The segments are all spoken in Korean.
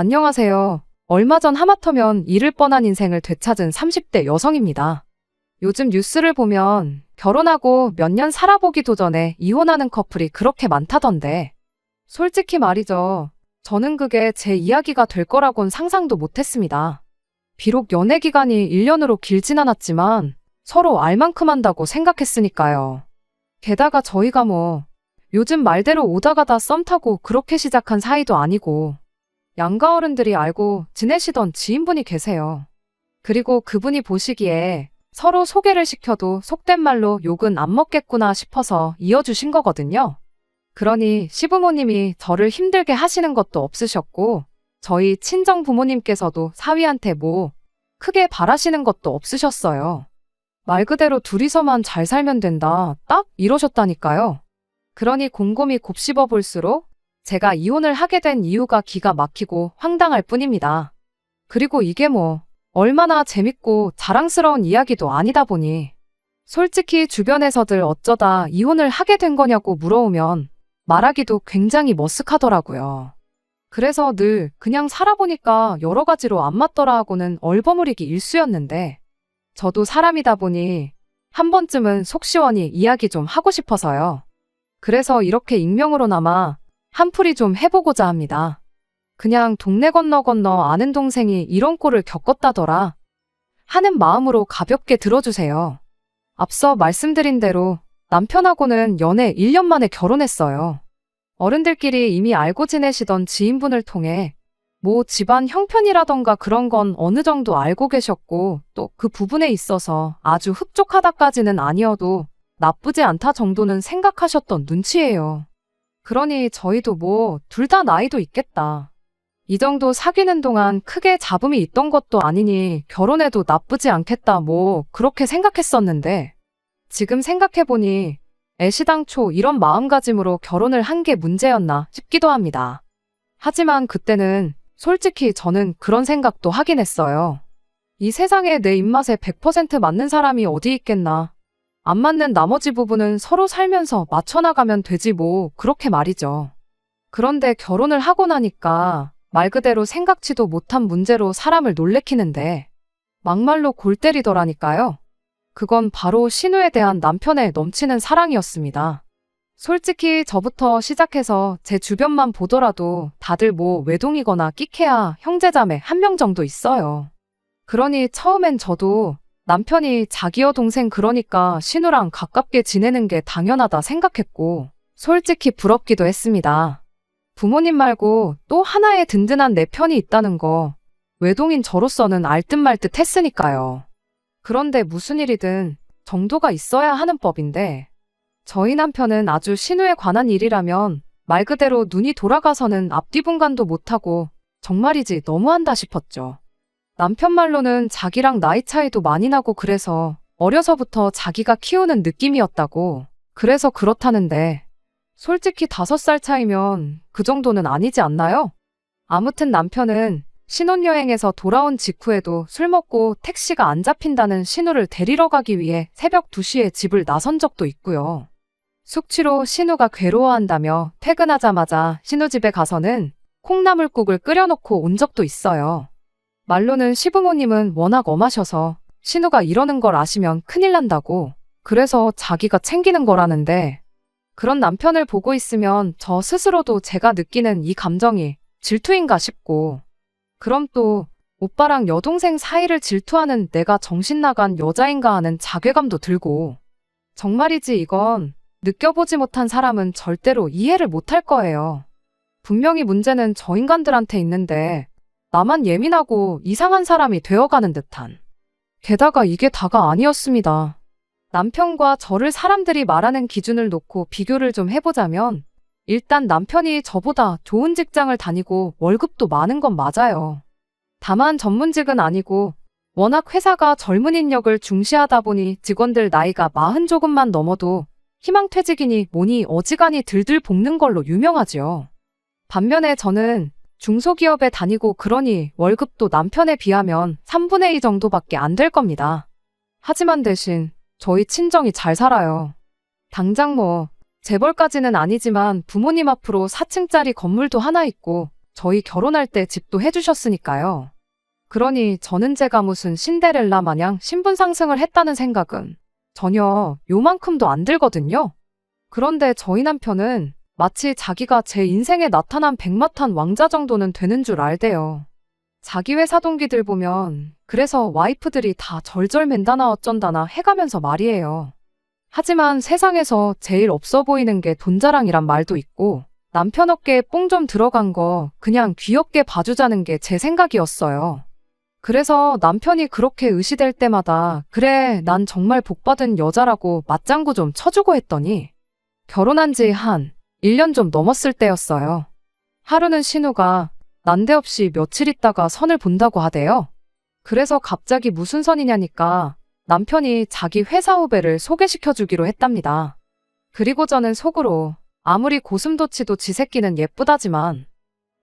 안녕하세요. 얼마 전 하마터면 잃을 뻔한 인생을 되찾은 30대 여성입니다. 요즘 뉴스를 보면 결혼하고 몇 년 살아보기도 전에 이혼하는 커플이 그렇게 많다던데. 솔직히 말이죠. 저는 그게 제 이야기가 될 거라곤 상상도 못했습니다. 비록 연애 기간이 1년으로 길진 않았지만 서로 알 만큼 한다고 생각했으니까요. 게다가 저희가 요즘 말대로 오다 가다 썸 타고 그렇게 시작한 사이도 아니고 양가 어른들이 알고 지내시던 지인분이 계세요. 그리고 그분이 보시기에 서로 소개를 시켜도 속된 말로 욕은 안 먹겠구나 싶어서 이어주신 거거든요. 그러니 시부모님이 저를 힘들게 하시는 것도 없으셨고 저희 친정 부모님께서도 사위한테 크게 바라시는 것도 없으셨어요. 말 그대로 둘이서만 잘 살면 된다, 딱 이러셨다니까요. 그러니 곰곰이 곱씹어 볼수록 제가 이혼을 하게 된 이유가 기가 막히고 황당할 뿐입니다. 그리고 이게 얼마나 재밌고 자랑스러운 이야기도 아니다 보니 솔직히 주변에서들 어쩌다 이혼을 하게 된 거냐고 물어오면 말하기도 굉장히 머쓱하더라고요. 그래서 늘 그냥 살아보니까 여러 가지로 안 맞더라 하고는 얼버무리기 일쑤였는데 저도 사람이다 보니 한 번쯤은 속 시원히 이야기 좀 하고 싶어서요. 그래서 이렇게 익명으로나마 한풀이 좀 해보고자 합니다. 그냥 동네 건너 아는 동생이 이런 꼴을 겪었다더라 하는 마음으로 가볍게 들어주세요. 앞서 말씀드린 대로 남편하고는 연애 1년 만에 결혼했어요. 어른들끼리 이미 알고 지내시던 지인분을 통해 집안 형편이라던가 그런 건 어느 정도 알고 계셨고 또 그 부분에 있어서 아주 흡족하다까지는 아니어도 나쁘지 않다 정도는 생각하셨던 눈치예요. 그러니 저희도 둘 다 나이도 있겠다. 이 정도 사귀는 동안 크게 잡음이 있던 것도 아니니 결혼해도 나쁘지 않겠다 그렇게 생각했었는데 지금 생각해보니 애시당초 이런 마음가짐으로 결혼을 한 게 문제였나 싶기도 합니다. 하지만 그때는 솔직히 저는 그런 생각도 하긴 했어요. 이 세상에 내 입맛에 100% 맞는 사람이 어디 있겠나. 안 맞는 나머지 부분은 서로 살면서 맞춰나가면 되지 그렇게 말이죠. 그런데 결혼을 하고 나니까 말 그대로 생각지도 못한 문제로 사람을 놀래키는데 막말로 골 때리더라니까요. 그건 바로 신우에 대한 남편의 넘치는 사랑이었습니다. 솔직히 저부터 시작해서 제 주변만 보더라도 다들 외동이거나 끽해야 형제자매 1명 정도 있어요. 그러니 처음엔 저도 남편이 자기여 동생 그러니까 신우랑 가깝게 지내는 게 당연하다 생각했고 솔직히 부럽기도 했습니다. 부모님 말고 또 하나의 든든한 내 편이 있다는 거 외동인 저로서는 알듯 말듯 했으니까요. 그런데 무슨 일이든 정도가 있어야 하는 법인데 저희 남편은 아주 신우에 관한 일이라면 말 그대로 눈이 돌아가서는 앞뒤분간도 못하고 정말이지 너무한다 싶었죠. 남편 말로는 자기랑 나이 차이도 많이 나고 그래서 어려서부터 자기가 키우는 느낌이었다고 그래서 그렇다는데 솔직히 5살 차이면 그 정도는 아니지 않나요? 아무튼 남편은 신혼여행에서 돌아온 직후에도 술 먹고 택시가 안 잡힌다는 신우를 데리러 가기 위해 새벽 2시에 집을 나선 적도 있고요. 숙취로 신우가 괴로워한다며 퇴근하자마자 신우 집에 가서는 콩나물국을 끓여놓고 온 적도 있어요. 말로는 시부모님은 워낙 엄하셔서 신우가 이러는 걸 아시면 큰일 난다고 그래서 자기가 챙기는 거라는데 그런 남편을 보고 있으면 저 스스로도 제가 느끼는 이 감정이 질투인가 싶고 그럼 또 오빠랑 여동생 사이를 질투하는 내가 정신 나간 여자인가 하는 자괴감도 들고 정말이지 이건 느껴보지 못한 사람은 절대로 이해를 못할 거예요. 분명히 문제는 저 인간들한테 있는데 나만 예민하고 이상한 사람이 되어가는 듯한. 게다가 이게 다가 아니었습니다. 남편과 저를 사람들이 말하는 기준을 놓고 비교를 좀 해보자면 일단 남편이 저보다 좋은 직장을 다니고 월급도 많은 건 맞아요. 다만 전문직은 아니고 워낙 회사가 젊은 인력을 중시하다 보니 직원들 나이가 40 조금만 넘어도 희망퇴직이니 뭐니 어지간히 들들 볶는 걸로 유명하죠. 반면에 저는 중소기업에 다니고 그러니 월급도 남편에 비하면 3분의 2 정도밖에 안 될 겁니다. 하지만 대신 저희 친정이 잘 살아요. 당장 재벌까지는 아니지만 부모님 앞으로 4층짜리 건물도 하나 있고 저희 결혼할 때 집도 해주셨으니까요. 그러니 저는 제가 무슨 신데렐라 마냥 신분 상승을 했다는 생각은 전혀 요만큼도 안 들거든요. 그런데 저희 남편은 마치 자기가 제 인생에 나타난 백마탄 왕자 정도는 되는 줄 알대요. 자기 회사 동기들 보면 그래서 와이프들이 다 절절맨다나 어쩐다나 해가면서 말이에요. 하지만 세상에서 제일 없어 보이는 게 돈자랑이란 말도 있고 남편 어깨에 뽕 좀 들어간 거 그냥 귀엽게 봐주자는 게 제 생각이었어요. 그래서 남편이 그렇게 의시될 때마다 그래 난 정말 복받은 여자라고 맞장구 좀 쳐주고 했더니 결혼한 지 한 1년 좀 넘었을 때였어요. 하루는 신우가 난데없이 며칠 있다가 선을 본다고 하대요. 그래서 갑자기 무슨 선이냐니까 남편이 자기 회사 후배를 소개시켜주기로 했답니다. 그리고 저는 속으로 아무리 고슴도치도 지 새끼는 예쁘다지만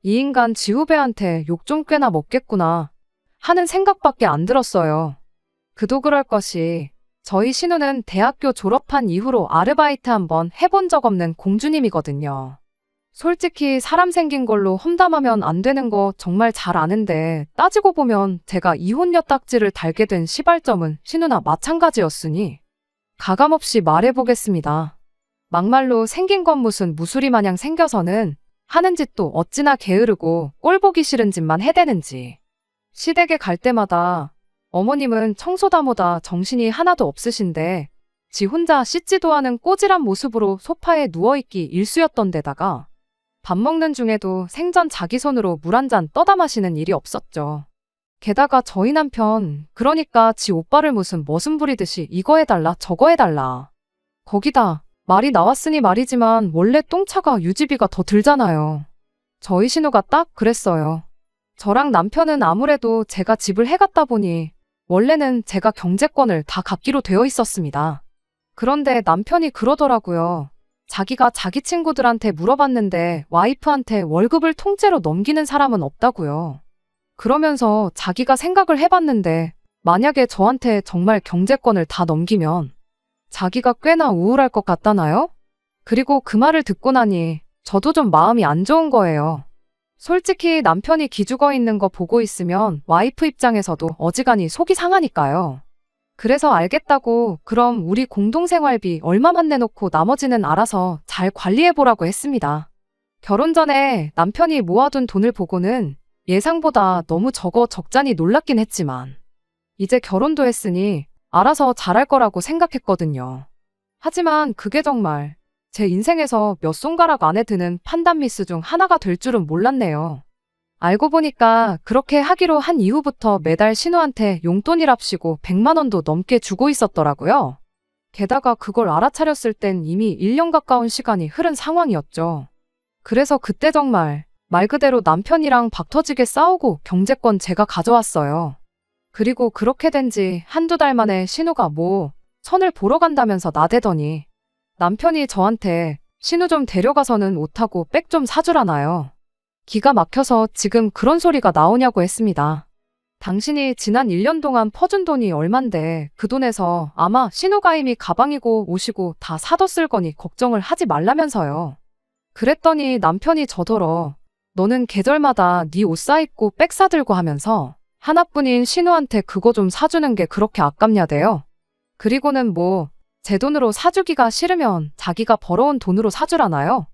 이 인간 지 후배한테 욕 좀 꽤나 먹겠구나 하는 생각밖에 안 들었어요. 그도 그럴 것이 저희 신우는 대학교 졸업한 이후로 아르바이트 한번 해본 적 없는 공주님이거든요. 솔직히 사람 생긴 걸로 험담하면 안 되는 거 정말 잘 아는데 따지고 보면 제가 이혼녀 딱지를 달게 된 시발점은 신우나 마찬가지였으니 가감없이 말해보겠습니다. 막말로 생긴 건 무슨 무수리 마냥 생겨서는 하는 짓도 어찌나 게으르고 꼴 보기 싫은 짓만 해대는지. 시댁에 갈 때마다 어머님은 청소다모다 정신이 하나도 없으신데 지 혼자 씻지도 않은 꼬질한 모습으로 소파에 누워있기 일쑤였던 데다가 밥 먹는 중에도 생전 자기 손으로 물 한 잔 떠다 마시는 일이 없었죠. 게다가 저희 남편 그러니까 지 오빠를 무슨 머슴 부리듯이 이거 해달라 저거 해달라. 거기다 말이 나왔으니 말이지만 원래 똥차가 유지비가 더 들잖아요. 저희 신우가 딱 그랬어요. 저랑 남편은 아무래도 제가 집을 해갔다 보니 원래는 제가 경제권을 다 갖기로 되어 있었습니다. 그런데 남편이 그러더라고요. 자기가 자기 친구들한테 물어봤는데 와이프한테 월급을 통째로 넘기는 사람은 없다고요. 그러면서 자기가 생각을 해봤는데 만약에 저한테 정말 경제권을 다 넘기면 자기가 꽤나 우울할 것 같다나요? 그리고 그 말을 듣고 나니 저도 좀 마음이 안 좋은 거예요. 솔직히 남편이 기죽어 있는 거 보고 있으면 와이프 입장에서도 어지간히 속이 상하니까요. 그래서 알겠다고 그럼 우리 공동생활비 얼마만 내놓고 나머지는 알아서 잘 관리해보라고 했습니다. 결혼 전에 남편이 모아둔 돈을 보고는 예상보다 너무 적잖이 놀랍긴 했지만 이제 결혼도 했으니 알아서 잘할 거라고 생각했거든요. 하지만 그게 정말 제 인생에서 몇 손가락 안에 드는 판단 미스 중 하나가 될 줄은 몰랐네요. 알고 보니까 그렇게 하기로 한 이후부터 매달 신우한테 용돈이랍시고 100만 원도 넘게 주고 있었더라고요. 게다가 그걸 알아차렸을 땐 이미 1년 가까운 시간이 흐른 상황이었죠. 그래서 그때 정말 말 그대로 남편이랑 박터지게 싸우고 경제권 제가 가져왔어요. 그리고 그렇게 된 지 한두 달 만에 신우가 선을 보러 간다면서 나대더니 남편이 저한테 신우 좀 데려가서는 옷하고 백 좀 사주라나요. 기가 막혀서 지금 그런 소리가 나오냐고 했습니다. 당신이 지난 1년 동안 퍼준 돈이 얼만데 그 돈에서 아마 신우가 이미 가방이고 옷이고 다 사뒀을 거니 걱정을 하지 말라면서요. 그랬더니 남편이 저더러 너는 계절마다 네 옷 사입고 백 사들고 하면서 하나뿐인 신우한테 그거 좀 사주는 게 그렇게 아깝냐대요. 그리고는 제 돈으로 사주기가 싫으면 자기가 벌어온 돈으로 사주라나요?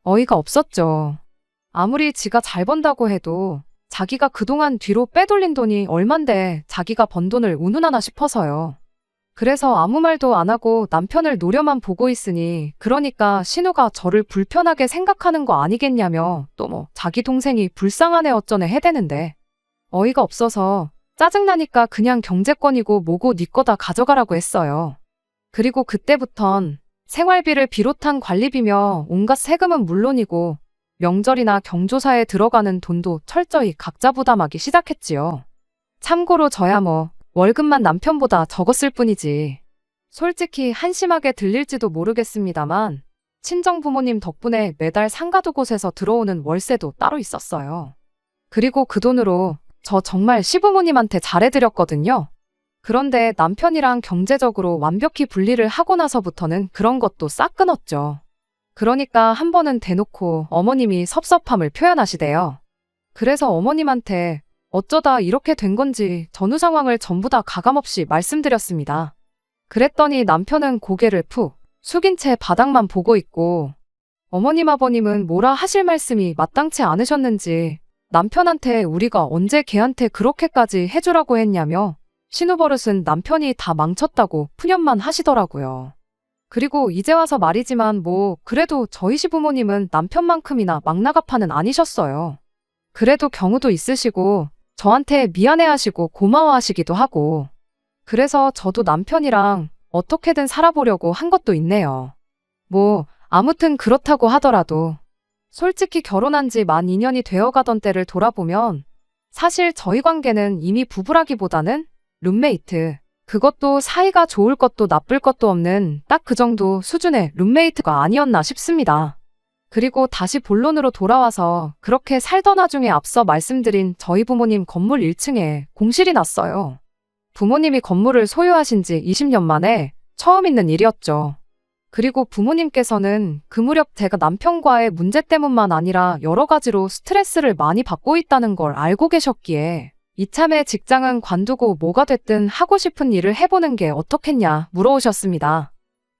어이가 없었죠. 아무리 지가 잘 번다고 해도 자기가 그동안 뒤로 빼돌린 돈이 얼만데 자기가 번 돈을 운운하나 싶어서요. 그래서 아무 말도 안 하고 남편을 노려만 보고 있으니 그러니까 신우가 저를 불편하게 생각하는 거 아니겠냐며 또 자기 동생이 불쌍하네 어쩌네 해대는데 어이가 없어서 짜증나니까 그냥 경제권이고 뭐고 네 거 다 가져가라고 했어요. 그리고 그때부턴 생활비를 비롯한 관리비며 온갖 세금은 물론이고 명절이나 경조사에 들어가는 돈도 철저히 각자 부담하기 시작했지요. 참고로 저야 월급만 남편보다 적었을 뿐이지. 솔직히 한심하게 들릴지도 모르겠습니다만 친정부모님 덕분에 매달 상가도 곳에서 들어오는 월세도 따로 있었어요. 그리고 그 돈으로 저 정말 시부모님한테 잘해드렸거든요. 그런데 남편이랑 경제적으로 완벽히 분리를 하고 나서부터는 그런 것도 싹 끊었죠. 그러니까 한 번은 대놓고 어머님이 섭섭함을 표현하시대요. 그래서 어머님한테 어쩌다 이렇게 된 건지 전후 상황을 전부 다 가감없이 말씀드렸습니다. 그랬더니 남편은 고개를 푹 숙인 채 바닥만 보고 있고 어머님 아버님은 뭐라 하실 말씀이 마땅치 않으셨는지 남편한테 우리가 언제 걔한테 그렇게까지 해주라고 했냐며 신우버릇은 남편이 다 망쳤다고 푸념만 하시더라고요. 그리고 이제 와서 말이지만 뭐 그래도 저희 시부모님은 남편만큼이나 막나가파는 아니셨어요. 그래도 경우도 있으시고 저한테 미안해하시고 고마워하시기도 하고 그래서 저도 남편이랑 어떻게든 살아보려고 한 것도 있네요. 뭐 아무튼 그렇다고 하더라도 솔직히 결혼한 지 만 2년이 되어가던 때를 돌아보면 사실 저희 관계는 이미 부부라기보다는 룸메이트, 그것도 사이가 좋을 것도 나쁠 것도 없는 딱 그 정도 수준의 룸메이트가 아니었나 싶습니다. 그리고 다시 본론으로 돌아와서 그렇게 살던 와중에 앞서 말씀드린 저희 부모님 건물 1층에 공실이 났어요. 부모님이 건물을 소유하신 지 20년 만에 처음 있는 일이었죠. 그리고 부모님께서는 그 무렵 제가 남편과의 문제 때문만 아니라 여러 가지로 스트레스를 많이 받고 있다는 걸 알고 계셨기에 이참에 직장은 관두고 뭐가 됐든 하고 싶은 일을 해보는 게 어떻겠냐 물어오셨습니다.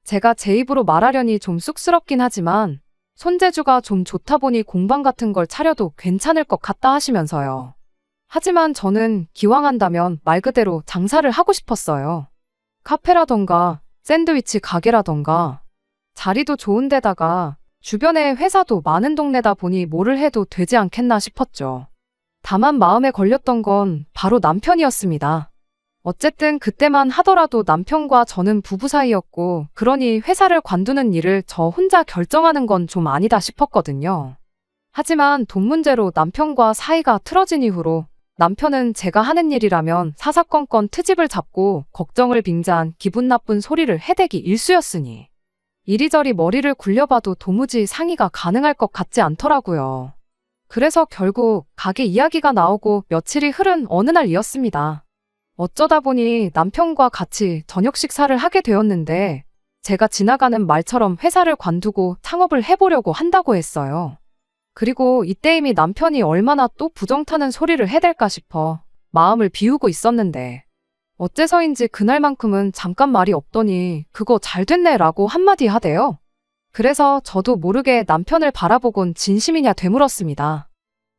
제가 제 입으로 말하려니 좀 쑥스럽긴 하지만 손재주가 좀 좋다 보니 공방 같은 걸 차려도 괜찮을 것 같다 하시면서요. 하지만 저는 기왕 한다면 말 그대로 장사를 하고 싶었어요. 카페라던가 샌드위치 가게라던가 자리도 좋은 데다가 주변에 회사도 많은 동네다 보니 뭐를 해도 되지 않겠나 싶었죠. 다만 마음에 걸렸던 건 바로 남편이었습니다. 어쨌든 그때만 하더라도 남편과 저는 부부 사이였고 그러니 회사를 관두는 일을 저 혼자 결정하는 건 좀 아니다 싶었거든요. 하지만 돈 문제로 남편과 사이가 틀어진 이후로 남편은 제가 하는 일이라면 사사건건 트집을 잡고 걱정을 빙자한 기분 나쁜 소리를 해대기 일쑤였으니 이리저리 머리를 굴려봐도 도무지 상의가 가능할 것 같지 않더라고요. 그래서 결국 가게 이야기가 나오고 며칠이 흐른 어느 날이었습니다. 어쩌다 보니 남편과 같이 저녁 식사를 하게 되었는데 제가 지나가는 말처럼 회사를 관두고 창업을 해보려고 한다고 했어요. 그리고 이때이미 남편이 얼마나 또 부정타는 소리를 해댈까 싶어 마음을 비우고 있었는데 어째서인지 그날만큼은 잠깐 말이 없더니 그거 잘 됐네 라고 한마디 하대요. 그래서 저도 모르게 남편을 바라보곤 진심이냐 되물었습니다.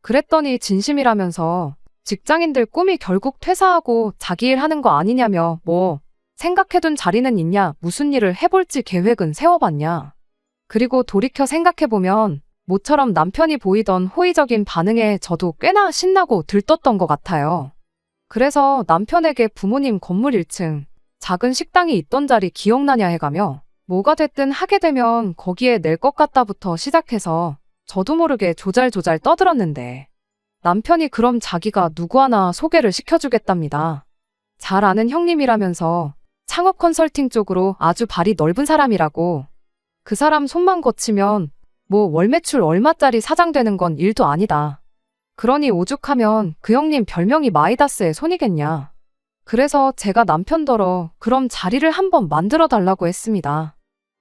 그랬더니 진심이라면서 직장인들 꿈이 결국 퇴사하고 자기 일 하는 거 아니냐며 뭐 생각해둔 자리는 있냐 무슨 일을 해볼지 계획은 세워봤냐. 그리고 돌이켜 생각해보면 모처럼 남편이 보이던 호의적인 반응에 저도 꽤나 신나고 들떴던 것 같아요. 그래서 남편에게 부모님 건물 1층 작은 식당이 있던 자리 기억나냐 해가며 뭐가 됐든 하게 되면 거기에 낼 것 같다부터 시작해서 저도 모르게 조잘조잘 떠들었는데 남편이 그럼 자기가 누구 하나 소개를 시켜주겠답니다. 잘 아는 형님이라면서 창업 컨설팅 쪽으로 아주 발이 넓은 사람이라고. 그 사람 손만 거치면 뭐 월 매출 얼마짜리 사장 되는 건 일도 아니다. 그러니 오죽하면 그 형님 별명이 마이다스의 손이겠냐. 그래서 제가 남편더러 그럼 자리를 한번 만들어 달라고 했습니다.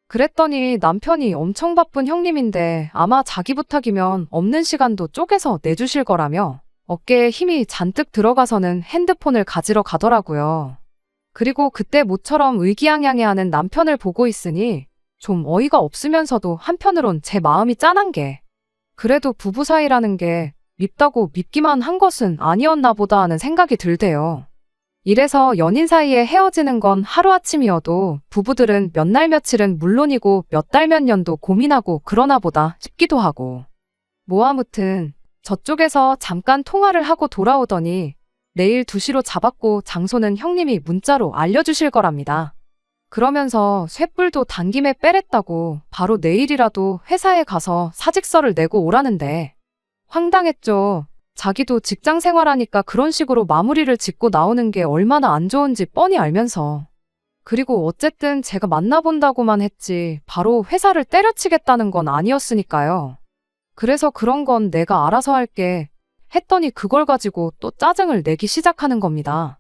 그랬더니 남편이 엄청 바쁜 형님인데 아마 자기 부탁이면 없는 시간도 쪼개서 내주실 거라며 어깨에 힘이 잔뜩 들어가서는 핸드폰을 가지러 가더라고요. 그리고 그때 모처럼 의기양양해하는 남편을 보고 있으니 좀 어이가 없으면서도 한편으론 제 마음이 짠한 게 그래도 부부 사이라는 게 밉다고 밉기만 한 것은 아니었나 보다 하는 생각이 들대요. 이래서 연인 사이에 헤어지는 건 하루아침이어도 부부들은 몇 날 며칠은 물론이고 몇 달 몇 년도 고민하고 그러나 보다 싶기도 하고. 뭐 아무튼 저쪽에서 잠깐 통화를 하고 돌아오더니 내일 2시로 잡았고 장소는 형님이 문자로 알려주실 거랍니다. 그러면서 쇳불도 단김에 빼랬다고 바로 내일이라도 회사에 가서 사직서를 내고 오라는데 황당했죠. 자기도 직장 생활하니까 그런 식으로 마무리를 짓고 나오는 게 얼마나 안 좋은지 뻔히 알면서. 그리고 어쨌든 제가 만나본다고만 했지 바로 회사를 때려치겠다는 건 아니었으니까요. 그래서 그런 건 내가 알아서 할게 했더니 그걸 가지고 또 짜증을 내기 시작하는 겁니다.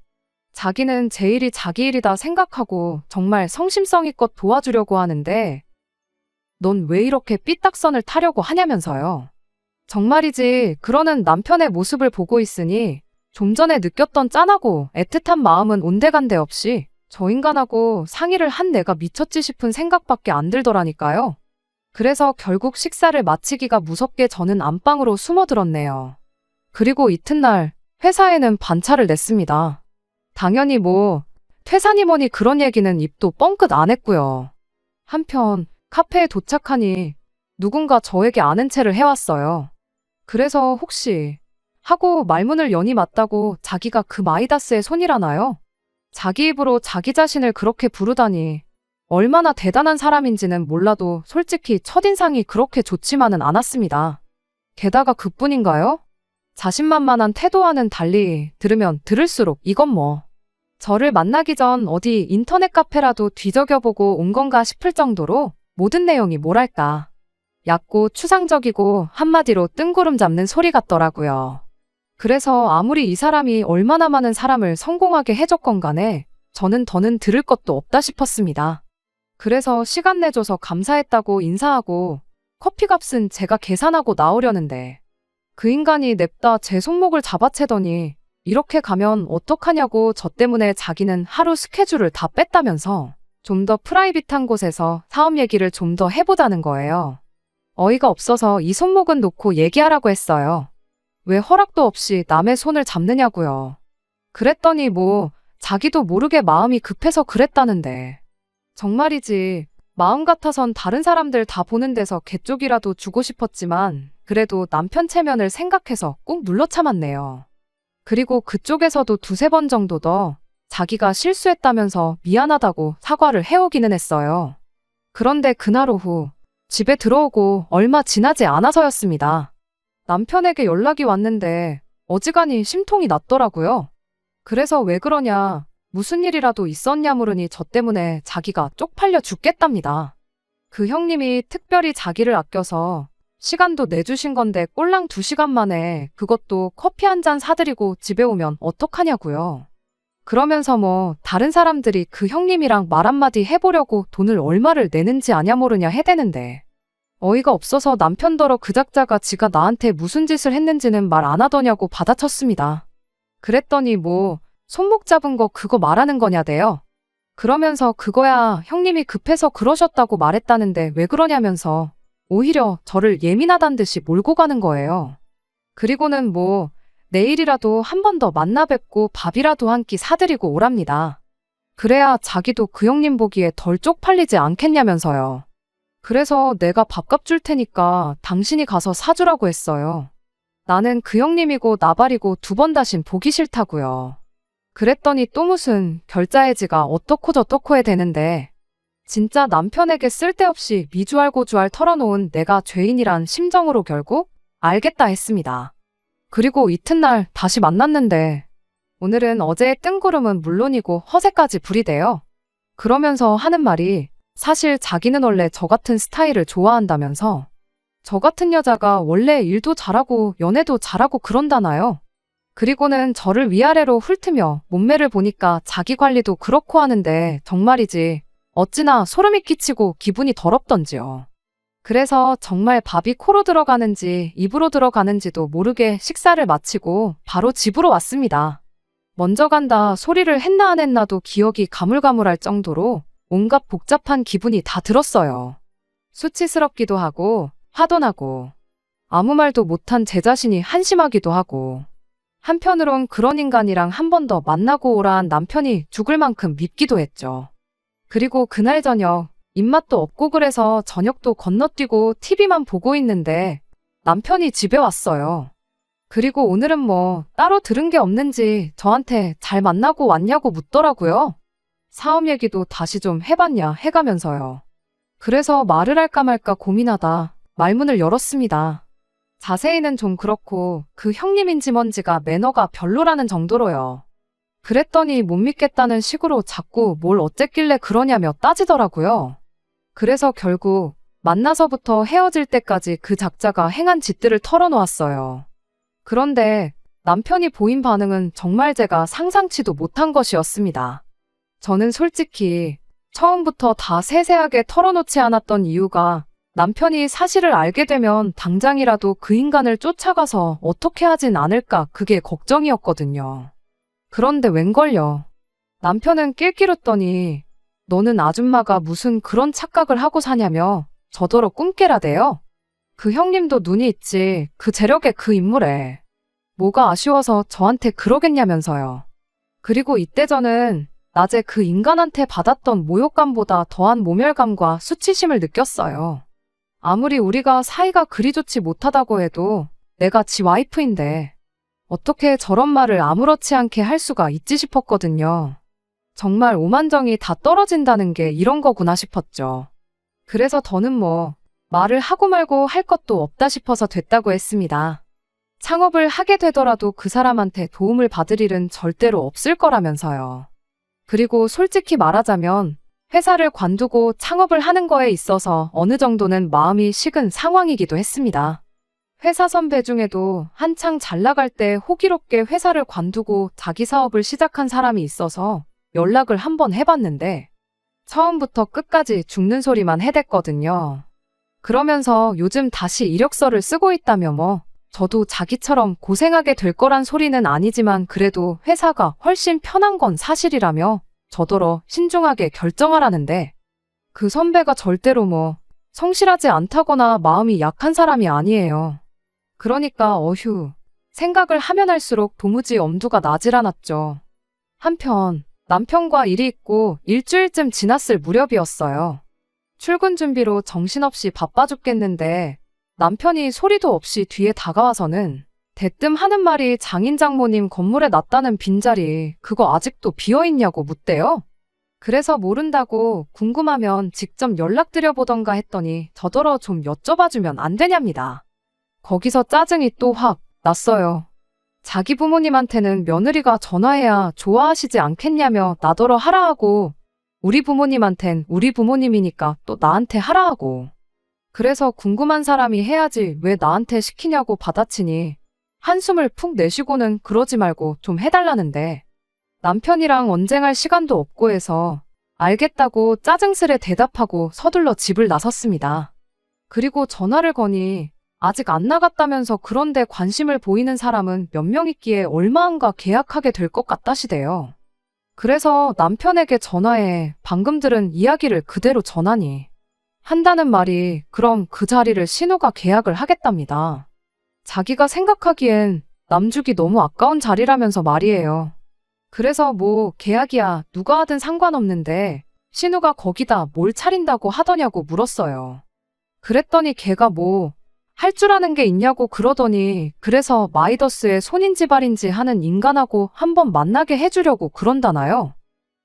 자기는 제 일이 자기 일이다 생각하고 정말 성심성의껏 도와주려고 하는데 넌 왜 이렇게 삐딱선을 타려고 하냐면서요. 정말이지 그러는 남편의 모습을 보고 있으니 좀 전에 느꼈던 짠하고 애틋한 마음은 온데간데 없이 저 인간하고 상의를 한 내가 미쳤지 싶은 생각밖에 안 들더라니까요. 그래서 결국 식사를 마치기가 무섭게 저는 안방으로 숨어들었네요. 그리고 이튿날 회사에는 반차를 냈습니다. 당연히 퇴사니 뭐니 그런 얘기는 입도 뻥끗 안 했고요. 한편 카페에 도착하니 누군가 저에게 아는 체를 해왔어요. 그래서 혹시 하고 말문을 여니 맞다고 자기가 그 마이다스의 손이라나요? 자기 입으로 자기 자신을 그렇게 부르다니 얼마나 대단한 사람인지는 몰라도 솔직히 첫인상이 그렇게 좋지만은 않았습니다. 게다가 그뿐인가요? 자신만만한 태도와는 달리 들으면 들을수록 이건 저를 만나기 전 어디 인터넷 카페라도 뒤적여보고 온 건가 싶을 정도로 모든 내용이 뭐랄까 얕고 추상적이고 한마디로 뜬구름 잡는 소리 같더라고요. 그래서 아무리 이 사람이 얼마나 많은 사람을 성공하게 해줬건 간에 저는 더는 들을 것도 없다 싶었습니다. 그래서 시간 내줘서 감사했다고 인사하고 커피값은 제가 계산하고 나오려는데 그 인간이 냅다 제 손목을 잡아채더니 이렇게 가면 어떡하냐고 저 때문에 자기는 하루 스케줄을 다 뺐다면서 좀 더 프라이빗한 곳에서 사업 얘기를 좀 더 해보자는 거예요. 어이가 없어서 이 손목은 놓고 얘기하라고 했어요. 왜 허락도 없이 남의 손을 잡느냐고요. 그랬더니 자기도 모르게 마음이 급해서 그랬다는데. 정말이지 마음 같아선 다른 사람들 다 보는 데서 개쪽이라도 주고 싶었지만 그래도 남편 체면을 생각해서 꾹 눌러 참았네요. 그리고 그쪽에서도 두세 번 정도 더 자기가 실수했다면서 미안하다고 사과를 해오기는 했어요. 그런데 그날 오후 집에 들어오고 얼마 지나지 않아서였습니다. 남편에게 연락이 왔는데 어지간히 심통이 났더라고요. 그래서 왜 그러냐, 무슨 일이라도 있었냐 물으니 저 때문에 자기가 쪽팔려 죽겠답니다. 그 형님이 특별히 자기를 아껴서 시간도 내주신 건데 꼴랑 2시간 만에 그것도 커피 한 잔 사드리고 집에 오면 어떡하냐고요. 그러면서 다른 사람들이 그 형님이랑 말 한마디 해보려고 돈을 얼마를 내는지 아냐 모르냐 해대는데 어이가 없어서 남편더러 그 작자가 지가 나한테 무슨 짓을 했는지는 말 안 하더냐고 받아쳤습니다. 그랬더니 손목 잡은 거 그거 말하는 거냐대요. 그러면서 그거야 형님이 급해서 그러셨다고 말했다는데 왜 그러냐면서 오히려 저를 예민하단 듯이 몰고 가는 거예요. 그리고는 내일이라도 한 번 더 만나 뵙고 밥이라도 한 끼 사드리고 오랍니다. 그래야 자기도 그 형님 보기에 덜 쪽팔리지 않겠냐면서요. 그래서 내가 밥값 줄 테니까 당신이 가서 사주라고 했어요. 나는 그 형님이고 나발이고 2번 다신 보기 싫다고요. 그랬더니 또 무슨 결자해지가 어떻고 저떻고 해 되는데 진짜 남편에게 쓸데없이 미주알 고주알 털어놓은 내가 죄인이란 심정으로 결국 알겠다 했습니다. 그리고 이튿날 다시 만났는데 오늘은 어제의 뜬구름은 물론이고 허세까지 부리대요. 그러면서 하는 말이 사실 자기는 원래 저 같은 스타일을 좋아한다면서 저 같은 여자가 원래 일도 잘하고 연애도 잘하고 그런다나요. 그리고는 저를 위아래로 훑으며 몸매를 보니까 자기 관리도 그렇고 하는데 정말이지 어찌나 소름이 끼치고 기분이 더럽던지요. 그래서 정말 밥이 코로 들어가는지 입으로 들어가는지도 모르게 식사를 마치고 바로 집으로 왔습니다. 먼저 간다 소리를 했나 안 했나도 기억이 가물가물할 정도로 온갖 복잡한 기분이 다 들었어요. 수치스럽기도 하고 화도 나고 아무 말도 못한 제 자신이 한심하기도 하고 한편으론 그런 인간이랑 한 번 더 만나고 오라한 남편이 죽을 만큼 밉기도 했죠. 그리고 그날 저녁 입맛도 없고 그래서 저녁도 건너뛰고 TV만 보고 있는데 남편이 집에 왔어요. 그리고 오늘은 따로 들은 게 없는지 저한테 잘 만나고 왔냐고 묻더라고요. 사업 얘기도 다시 좀 해봤냐 해가면서요. 그래서 말을 할까 말까 고민하다 말문을 열었습니다. 자세히는 좀 그렇고 그 형님인지 뭔지가 매너가 별로라는 정도로요. 그랬더니 못 믿겠다는 식으로 자꾸 뭘 어쨌길래 그러냐며 따지더라고요. 그래서 결국 만나서부터 헤어질 때까지 그 작자가 행한 짓들을 털어놓았어요. 그런데 남편이 보인 반응은 정말 제가 상상치도 못한 것이었습니다. 저는 솔직히 처음부터 다 세세하게 털어놓지 않았던 이유가 남편이 사실을 알게 되면 당장이라도 그 인간을 쫓아가서 어떻게 하진 않을까 그게 걱정이었거든요. 그런데 웬걸요. 남편은 낄끼웃더니 너는 아줌마가 무슨 그런 착각을 하고 사냐며 저더러 꿈깨라대요. 그 형님도 눈이 있지 그 재력에 그 인물에. 뭐가 아쉬워서 저한테 그러겠냐면서요. 그리고 이때 저는 낮에 그 인간한테 받았던 모욕감보다 더한 모멸감과 수치심을 느꼈어요. 아무리 우리가 사이가 그리 좋지 못하다고 해도 내가 지 와이프인데 어떻게 저런 말을 아무렇지 않게 할 수가 있지 싶었거든요. 정말 오만정이 다 떨어진다는 게 이런 거구나 싶었죠. 그래서 더는 말을 하고 말고 할 것도 없다 싶어서 됐다고 했습니다. 창업을 하게 되더라도 그 사람한테 도움을 받을 일은 절대로 없을 거라면서요. 그리고 솔직히 말하자면 회사를 관두고 창업을 하는 거에 있어서 어느 정도는 마음이 식은 상황이기도 했습니다. 회사 선배 중에도 한창 잘 나갈 때 호기롭게 회사를 관두고 자기 사업을 시작한 사람이 있어서 연락을 한번 해봤는데 처음부터 끝까지 죽는 소리만 해댔거든요. 그러면서 요즘 다시 이력서를 쓰고 있다며 저도 자기처럼 고생하게 될 거란 소리는 아니지만 그래도 회사가 훨씬 편한 건 사실이라며 저더러 신중하게 결정하라는데 그 선배가 절대로 성실하지 않다거나 마음이 약한 사람이 아니에요. 그러니까 생각을 하면 할수록 도무지 엄두가 나질 않았죠. 한편 남편과 일이 있고 일주일쯤 지났을 무렵이었어요. 출근 준비로 정신없이 바빠 죽겠는데 남편이 소리도 없이 뒤에 다가와서는 대뜸 하는 말이 장인 장모님 건물에 놨다는 빈자리 그거 아직도 비어있냐고 묻대요. 그래서 모른다고 궁금하면 직접 연락드려보던가 했더니 저더러 좀 여쭤봐주면 안 되냐입니다. 거기서 짜증이 또 확 났어요. 자기 부모님한테는 며느리가 전화해야 좋아하시지 않겠냐며 나더러 하라 하고 우리 부모님한텐 우리 부모님이니까 또 나한테 하라 하고 그래서 궁금한 사람이 해야지 왜 나한테 시키냐고 받아치니 한숨을 푹 내쉬고는 그러지 말고 좀 해달라는데 남편이랑 언쟁할 시간도 없고 해서 알겠다고 짜증스레 대답하고 서둘러 집을 나섰습니다. 그리고 전화를 거니 아직 안 나갔다면서 그런데 관심을 보이는 사람은 몇 명 있기에 얼마안가 계약하게 될 것 같다시대요. 그래서 남편에게 전화해 방금 들은 이야기를 그대로 전하니 한다는 말이 그럼 그 자리를 신우가 계약을 하겠답니다. 자기가 생각하기엔 남주기 너무 아까운 자리라면서 말이에요. 그래서 계약이야 누가 하든 상관없는데 신우가 거기다 뭘 차린다고 하더냐고 물었어요. 그랬더니 걔가 할 줄 아는 게 있냐고 그러더니 그래서 마이더스의 손인지 발인지 하는 인간하고 한번 만나게 해주려고 그런다나요?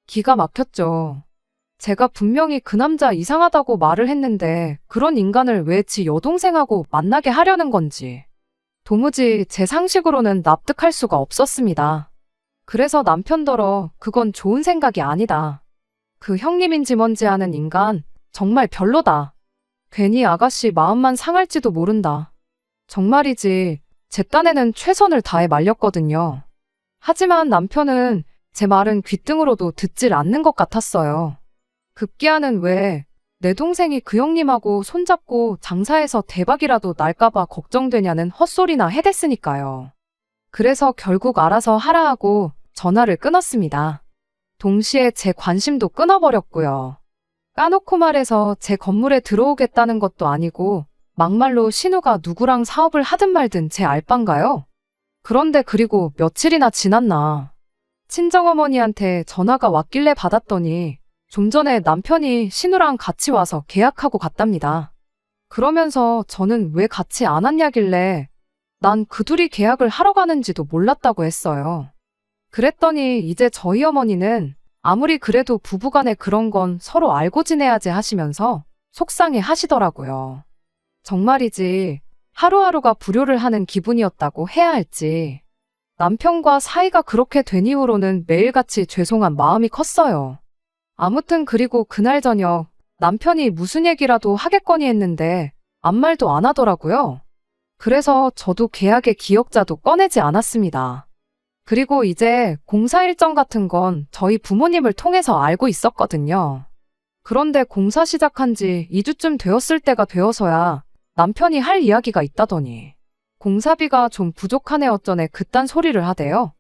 기가 막혔죠. 제가 분명히 그 남자 이상하다고 말을 했는데 그런 인간을 왜 지 여동생하고 만나게 하려는 건지 도무지 제 상식으로는 납득할 수가 없었습니다. 그래서 남편더러 그건 좋은 생각이 아니다. 그 형님인지 뭔지 아는 인간 정말 별로다. 괜히 아가씨 마음만 상할지도 모른다. 정말이지 제 딴에는 최선을 다해 말렸거든요. 하지만 남편은 제 말은 귓등으로도 듣질 않는 것 같았어요. 급기야는 왜 내 동생이 그 형님하고 손잡고 장사해서 대박이라도 날까봐 걱정되냐는 헛소리나 해댔으니까요. 그래서 결국 알아서 하라 하고 전화를 끊었습니다. 동시에 제 관심도 끊어버렸고요. 까놓고 말해서 제 건물에 들어오겠다는 것도 아니고 막말로 신우가 누구랑 사업을 하든 말든 제 알바인가요? 그런데 그리고 며칠이나 지났나 친정어머니한테 전화가 왔길래 받았더니 좀 전에 남편이 신우랑 같이 와서 계약하고 갔답니다. 그러면서 저는 왜 같이 안 왔냐길래 난 그 둘이 계약을 하러 가는지도 몰랐다고 했어요. 그랬더니 이제 저희 어머니는 아무리 그래도 부부간에 그런 건 서로 알고 지내야지 하시면서 속상해 하시더라고요. 정말이지 하루하루가 불효를 하는 기분이었다고 해야 할지 남편과 사이가 그렇게 된 이후로는 매일같이 죄송한 마음이 컸어요. 아무튼 그리고 그날 저녁 남편이 무슨 얘기라도 하겠거니 했는데 아무 말도 안 하더라고요. 그래서 저도 계약의 기억자도 꺼내지 않았습니다. 그리고 이제 공사 일정 같은 건 저희 부모님을 통해서 알고 있었거든요. 그런데 공사 시작한 지 2주쯤 되었을 때가 되어서야 남편이 할 이야기가 있다더니 공사비가 좀 부족하네 어쩌네 그딴 소리를 하대요.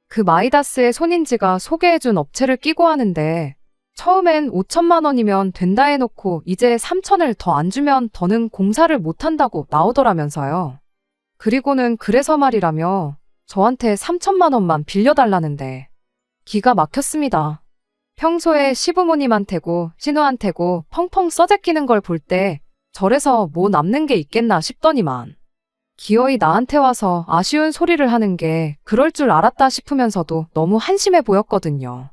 그 마이다스의 손인지가 소개해준 업체를 끼고 하는데 처음엔 5천만 원이면 된다 해놓고 이제 3천을 더 안 주면 더는 공사를 못한다고 나오더라면서요. 그리고는 그래서 말이라며 저한테 3천만 원만 빌려달라는데 기가 막혔습니다. 평소에 시부모님한테고 신우한테고 펑펑 써제끼는 걸 볼 때 절에서 뭐 남는 게 있겠나 싶더니만 기어이 나한테 와서 아쉬운 소리를 하는 게 그럴 줄 알았다 싶으면서도 너무 한심해 보였거든요.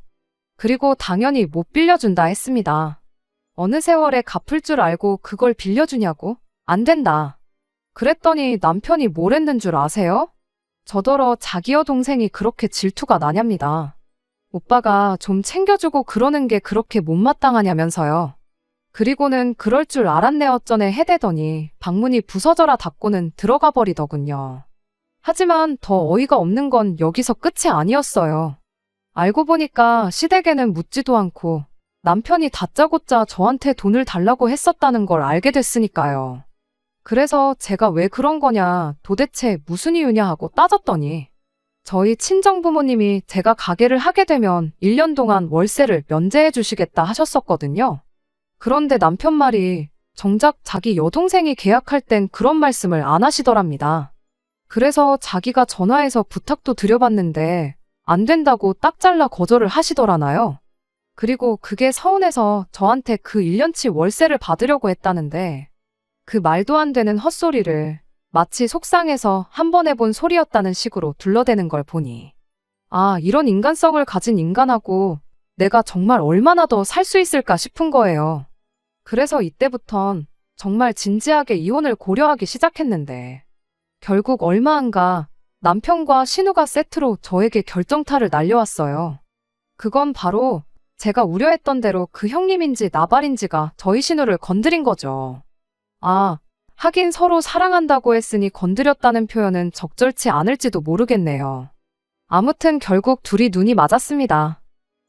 그리고 당연히 못 빌려준다 했습니다. 어느 세월에 갚을 줄 알고 그걸 빌려주냐고? 안 된다. 그랬더니 남편이 뭘 했는 줄 아세요? 저더러 자기 여동생이 그렇게 질투가 나냘니다. 오빠가 좀 챙겨주고 그러는 게 그렇게 못마땅하냐면서요. 그리고는 그럴 줄 알았네 어쩌네 해대더니 방문이 부서져라 닫고는 들어가 버리더군요. 하지만 더 어이가 없는 건 여기서 끝이 아니었어요. 알고 보니까 시댁에는 묻지도 않고 남편이 다짜고짜 저한테 돈을 달라고 했었다는 걸 알게 됐으니까요. 그래서 제가 왜 그런 거냐, 도대체 무슨 이유냐 하고 따졌더니 저희 친정부모님이 제가 가게를 하게 되면 1년 동안 월세를 면제해 주시겠다 하셨었거든요. 그런데 남편 말이 정작 자기 여동생이 계약할 땐 그런 말씀을 안 하시더랍니다. 그래서 자기가 전화해서 부탁도 드려봤는데 안 된다고 딱 잘라 거절을 하시더라나요. 그리고 그게 서운해서 저한테 그 1년치 월세를 받으려고 했다는데 그 말도 안 되는 헛소리를 마치 속상해서 한 번 해본 소리였다는 식으로 둘러대는 걸 보니 아, 이런 인간성을 가진 인간하고 내가 정말 얼마나 더 살 수 있을까 싶은 거예요. 그래서 이때부턴 정말 진지하게 이혼을 고려하기 시작했는데 결국 얼마 안 가 남편과 신우가 세트로 저에게 결정타를 날려왔어요. 그건 바로 제가 우려했던 대로 그 형님인지 나발인지가 저희 신우를 건드린 거죠. 아, 하긴 서로 사랑한다고 했으니 건드렸다는 표현은 적절치 않을지도 모르겠네요. 아무튼 결국 둘이 눈이 맞았습니다.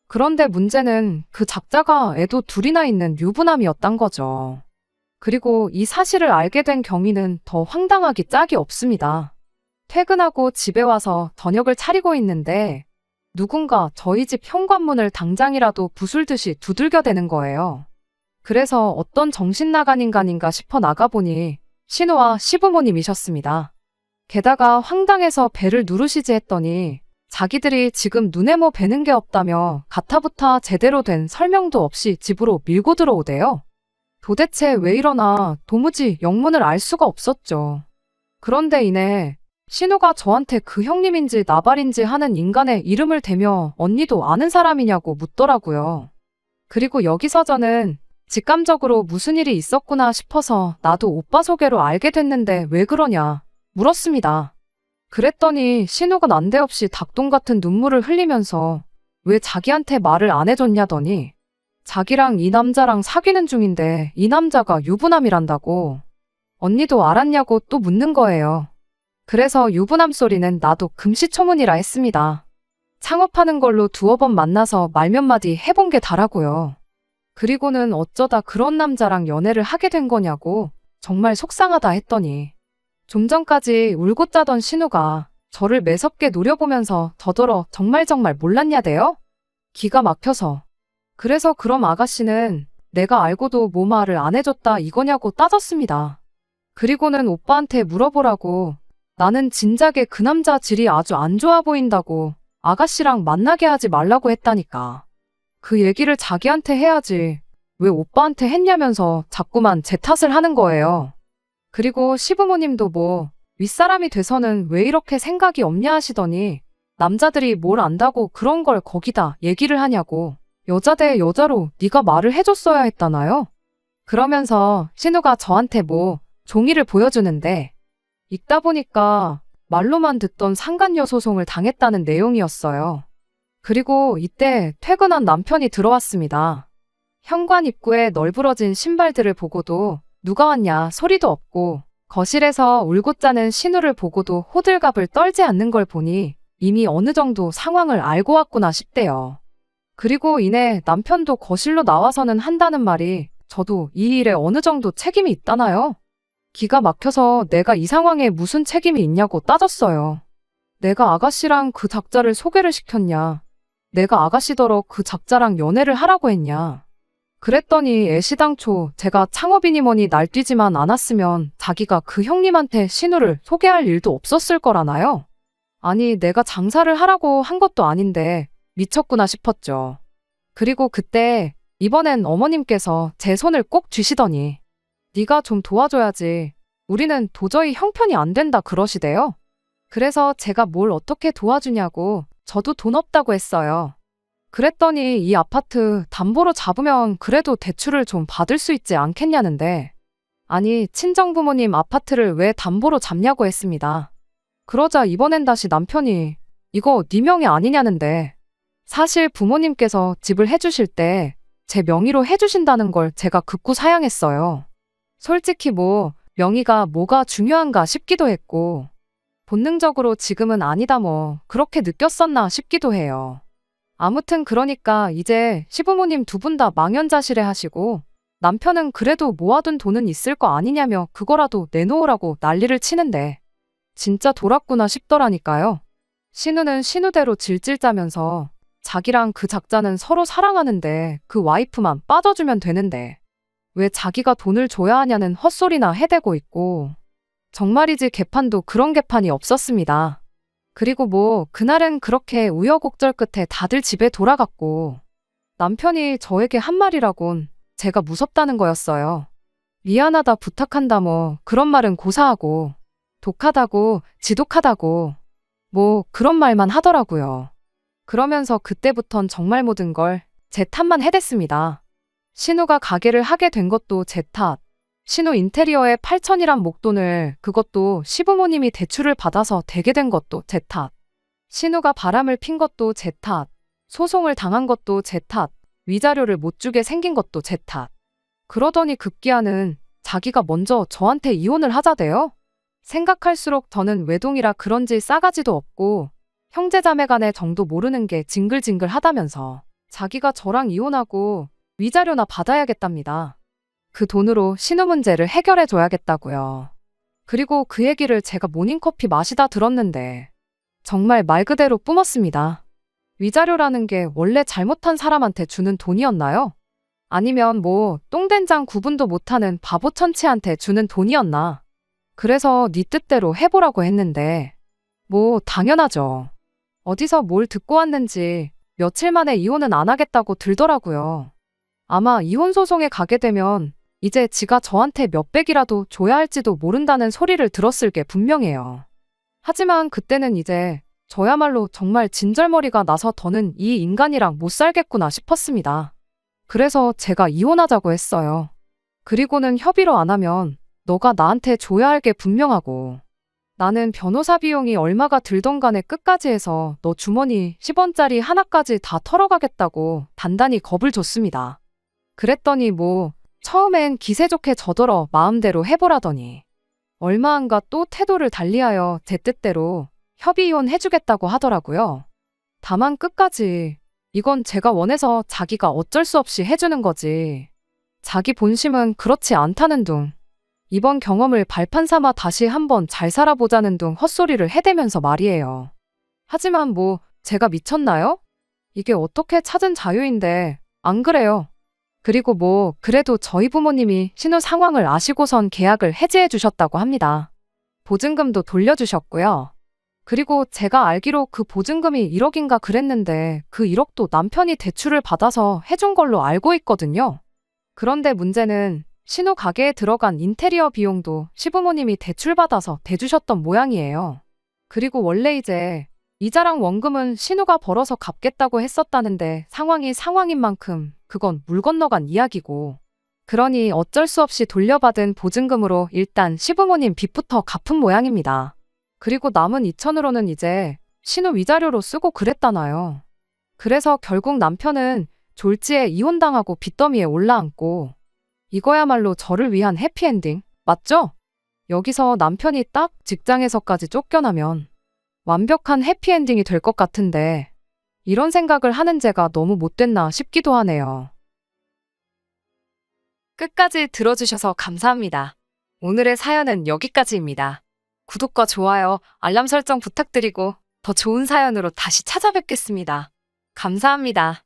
그런데 문제는 그 작자가 애도 둘이나 있는 유부남이었단 거죠. 그리고 이 사실을 알게 된 경위는 더 황당하기 짝이 없습니다. 퇴근하고 집에 와서 저녁을 차리고 있는데 누군가 저희 집 현관문을 당장이라도 부술듯이 두들겨대는 거예요. 그래서 어떤 정신나간 인간인가 싶어 나가보니 신우와 시부모님이셨습니다. 게다가 황당해서 배를 누르시지 했더니 자기들이 지금 눈에 뭐 뵈는 게 없다며 가타부타 제대로 된 설명도 없이 집으로 밀고 들어오대요. 도대체 왜 이러나 도무지 영문을 알 수가 없었죠. 그런데 이내 신우가 저한테 그 형님인지 나발인지 하는 인간의 이름을 대며 언니도 아는 사람이냐고 묻더라고요. 그리고 여기서 저는 직감적으로 무슨 일이 있었구나 싶어서 나도 오빠 소개로 알게 됐는데 왜 그러냐 물었습니다. 그랬더니 신우가 난데없이 닭똥 같은 눈물을 흘리면서 왜 자기한테 말을 안 해줬냐더니 자기랑 이 남자랑 사귀는 중인데 이 남자가 유부남이란다고. 언니도 알았냐고 또 묻는 거예요. 그래서 유부남 소리는 나도 금시초문이라 했습니다. 창업하는 걸로 두어 번 만나서 말 몇 마디 해본 게 다라고요. 그리고는 어쩌다 그런 남자랑 연애를 하게 된 거냐고 정말 속상하다 했더니 좀 전까지 울고 짜던 신우가 저를 매섭게 노려보면서 저더러 정말 몰랐냐대요? 기가 막혀서. 그래서 그럼 아가씨는 내가 알고도 뭐 말을 안 해줬다 이거냐고 따졌습니다. 그리고는 오빠한테 물어보라고 나는 진작에 그 남자 질이 아주 안 좋아 보인다고 아가씨랑 만나게 하지 말라고 했다니까. 그 얘기를 자기한테 해야지 왜 오빠한테 했냐면서 자꾸만 제 탓을 하는 거예요. 그리고 시부모님도 뭐 윗사람이 돼서는 왜 이렇게 생각이 없냐 하시더니 남자들이 뭘 안다고 그런 걸 거기다 얘기를 하냐고. 여자 대 여자로 네가 말을 해줬어야 했다나요? 그러면서 신우가 저한테 뭐 종이를 보여주는데 읽다 보니까 말로만 듣던 상간녀 소송을 당했다는 내용이었어요. 그리고 이때 퇴근한 남편이 들어왔습니다. 현관 입구에 널브러진 신발들을 보고도 누가 왔냐 소리도 없고 거실에서 울고 짜는 신우를 보고도 호들갑을 떨지 않는 걸 보니 이미 어느 정도 상황을 알고 왔구나 싶대요. 그리고 이내 남편도 거실로 나와서는 한다는 말이 저도 이 일에 어느 정도 책임이 있다나요? 기가 막혀서 내가 이 상황에 무슨 책임이 있냐고 따졌어요. 내가 아가씨랑 그 작자를 소개를 시켰냐? 내가 아가씨더러 그 작자랑 연애를 하라고 했냐? 그랬더니 애시당초 제가 창업이니 뭐니 날뛰지만 않았으면 자기가 그 형님한테 신우를 소개할 일도 없었을 거라나요? 아니, 내가 장사를 하라고 한 것도 아닌데 미쳤구나 싶었죠. 그리고 그때 이번엔 어머님께서 제 손을 꼭 쥐시더니 네가 좀 도와줘야지. 우리는 도저히 형편이 안 된다 그러시대요. 그래서 제가 뭘 어떻게 도와주냐고 저도 돈 없다고 했어요. 그랬더니 이 아파트 담보로 잡으면 그래도 대출을 좀 받을 수 있지 않겠냐는데 아니 친정부모님 아파트를 왜 담보로 잡냐고 했습니다. 그러자 이번엔 다시 남편이 이거 네 명이 아니냐는데 사실 부모님께서 집을 해주실 때 제 명의로 해주신다는 걸 제가 극구 사양했어요. 솔직히 뭐 명의가 뭐가 중요한가 싶기도 했고 본능적으로 지금은 아니다 뭐 그렇게 느꼈었나 싶기도 해요. 아무튼 그러니까 이제 시부모님 두 분 다 망연자실해 하시고 남편은 그래도 모아둔 돈은 있을 거 아니냐며 그거라도 내놓으라고 난리를 치는데 진짜 돌았구나 싶더라니까요. 신우는 신우대로 질질 짜면서 자기랑 그 작자는 서로 사랑하는데 그 와이프만 빠져주면 되는데 왜 자기가 돈을 줘야 하냐는 헛소리나 해대고 있고 정말이지 개판도 그런 개판이 없었습니다. 그리고 뭐 그날은 그렇게 우여곡절 끝에 다들 집에 돌아갔고 남편이 저에게 한 말이라곤 제가 무섭다는 거였어요. 미안하다 부탁한다 뭐 그런 말은 고사하고 독하다고 지독하다고 뭐 그런 말만 하더라고요. 그러면서 그때부턴 정말 모든 걸 제 탓만 해댔습니다. 신우가 가게를 하게 된 것도 제 탓. 신우 인테리어에 8천이란 목돈을 그것도 시부모님이 대출을 받아서 되게 된 것도 제 탓. 신우가 바람을 핀 것도 제 탓. 소송을 당한 것도 제 탓. 위자료를 못 주게 생긴 것도 제 탓. 그러더니 급기야는 자기가 먼저 저한테 이혼을 하자대요. 생각할수록 저는 외동이라 그런지 싸가지도 없고 형제자매 간의 정도 모르는 게 징글징글 하다면서 자기가 저랑 이혼하고 위자료나 받아야겠답니다. 그 돈으로 신우 문제를 해결해 줘야겠다고요. 그리고 그 얘기를 제가 모닝커피 마시다 들었는데 정말 말 그대로 뿜었습니다. 위자료라는 게 원래 잘못한 사람한테 주는 돈이었나요? 아니면 뭐 똥된장 구분도 못하는 바보 천치한테 주는 돈이었나? 그래서 네 뜻대로 해보라고 했는데 뭐 당연하죠. 어디서 뭘 듣고 왔는지 며칠 만에 이혼은 안 하겠다고 들더라고요. 아마 이혼 소송에 가게 되면 이제 지가 저한테 몇백이라도 줘야 할지도 모른다는 소리를 들었을 게 분명해요. 하지만 그때는 이제 저야말로 정말 진절머리가 나서 더는 이 인간이랑 못 살겠구나 싶었습니다. 그래서 제가 이혼하자고 했어요. 그리고는 협의로 안 하면 너가 나한테 줘야 할 게 분명하고 나는 변호사 비용이 얼마가 들던 간에 끝까지 해서 너 주머니 10원짜리 하나까지 다 털어가겠다고 단단히 겁을 줬습니다. 그랬더니 뭐 처음엔 기세 좋게 저더러 마음대로 해보라더니 얼마 안가 또 태도를 달리하여 제 뜻대로 협의 이혼 해주겠다고 하더라고요. 다만 끝까지 이건 제가 원해서 자기가 어쩔 수 없이 해주는 거지. 자기 본심은 그렇지 않다는 둥. 이번 경험을 발판 삼아 다시 한번 잘 살아보자는 둥 헛소리를 해대면서 말이에요. 하지만 뭐 제가 미쳤나요? 이게 어떻게 찾은 자유인데 안 그래요. 그리고 뭐 그래도 저희 부모님이 신우 상황을 아시고선 계약을 해지해 주셨다고 합니다. 보증금도 돌려주셨고요. 그리고 제가 알기로 그 보증금이 1억인가 그랬는데 그 1억도 남편이 대출을 받아서 해준 걸로 알고 있거든요. 그런데 문제는 신우 가게에 들어간 인테리어 비용도 시부모님이 대출받아서 대주셨던 모양이에요. 그리고 원래 이제 이자랑 원금은 신우가 벌어서 갚겠다고 했었다는데 상황이 상황인 만큼 그건 물 건너간 이야기고 그러니 어쩔 수 없이 돌려받은 보증금으로 일단 시부모님 빚부터 갚은 모양입니다. 그리고 남은 2천으로는 이제 신우 위자료로 쓰고 그랬다나요. 그래서 결국 남편은 졸지에 이혼당하고 빚더미에 올라앉고 이거야말로 저를 위한 해피엔딩, 맞죠? 여기서 남편이 딱 직장에서까지 쫓겨나면 완벽한 해피엔딩이 될 것 같은데 이런 생각을 하는 제가 너무 못됐나 싶기도 하네요. 끝까지 들어주셔서 감사합니다. 오늘의 사연은 여기까지입니다. 구독과 좋아요, 알람 설정 부탁드리고 더 좋은 사연으로 다시 찾아뵙겠습니다. 감사합니다.